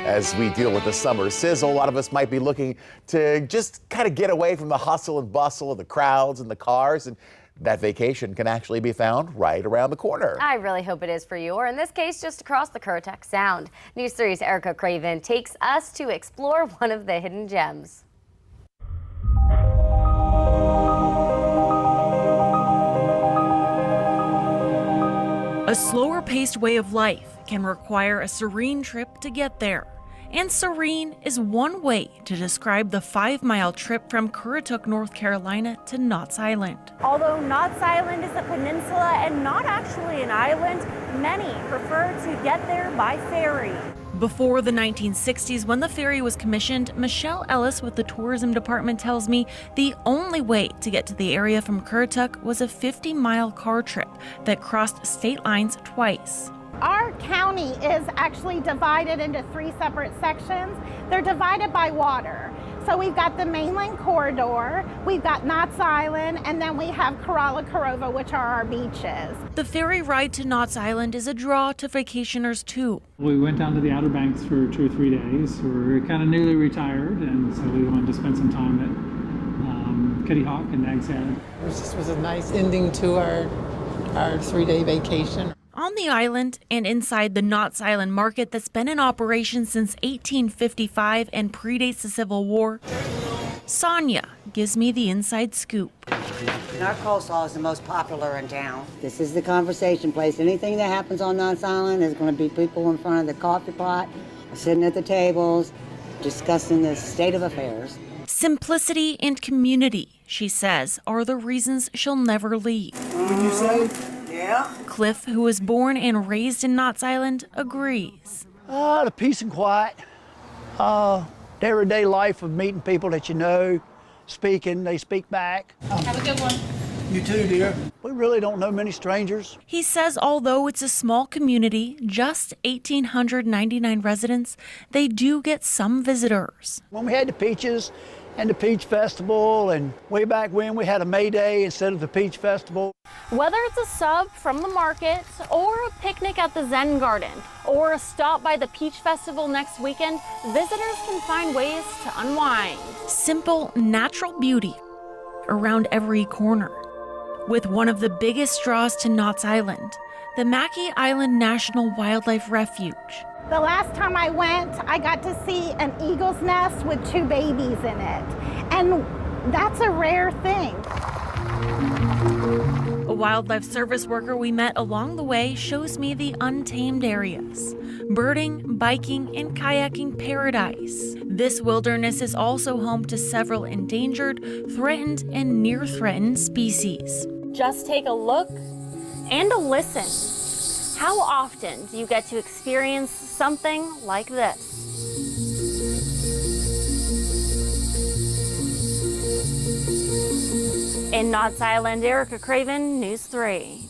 As we deal with the summer sizzle, a lot of us might be looking to just kind of get away from the hustle and bustle of the crowds and the cars, and that vacation can actually be found right around the corner. I really hope it is for you, or in this case, just across the Currituck Sound. News 3's Erica Craven takes us to explore one of the hidden gems. A slower-paced way of life can require a serene trip to get there. And Serene is one way to describe the 5-mile trip from Currituck, North Carolina to Knott's Island. Although Knott's Island is a peninsula and not actually an island, many prefer to get there by ferry. Before the 1960s, when the ferry was commissioned, Michelle Ellis with the tourism department tells me the only way to get to the area from Currituck was a 50-mile car trip that crossed state lines twice. Our county is actually divided into 3 separate sections. They're divided by water. So we've got the mainland corridor, we've got Knott's Island, and then we have Coralla, which are our beaches. The ferry ride to Knott's Island is a draw to vacationers too. We went down to the Outer Banks for 2 or 3 days. We're kind of newly retired, and so we wanted to spend some time at Kitty Hawk and Nag's Head. This was a nice ending to our 3-day vacation. On the island and inside the Knott's Island market that's been in operation since 1855 and predates the Civil War, Sonia gives me the inside scoop. Our coleslaw is the most popular in town. This is the conversation place. Anything that happens on Knott's Island is going to be people in front of the coffee pot, sitting at the tables, discussing the state of affairs. Simplicity and community, she says, are the reasons she'll never leave. When you say? Yeah. Cliff, who was born and raised in Knott's Island, agrees. The peace and quiet, the everyday life of meeting people that you know, speaking, they speak back. Have a good one. You too, dear. We really don't know many strangers. He says although it's a small community, just 1,899 residents, they do get some visitors. When we had the Peaches and the Peach Festival, and way back when we had a May Day instead of the Peach Festival. Whether it's a sub from the market, or a picnic at the Zen Garden, or a stop by the Peach Festival next weekend, visitors can find ways to unwind. Simple, natural beauty around every corner. With one of the biggest draws to Knott's Island, the Mackay Island National Wildlife Refuge. The last time I went, I got to see an eagle's nest with 2 babies in it. And that's a rare thing. A wildlife service worker we met along the way shows me the untamed areas. Birding, biking, and kayaking paradise. This wilderness is also home to several endangered, threatened, and near-threatened species. Just take a look and a listen. How often do you get to experience something like this? In Knott's Island, Erica Craven, News 3.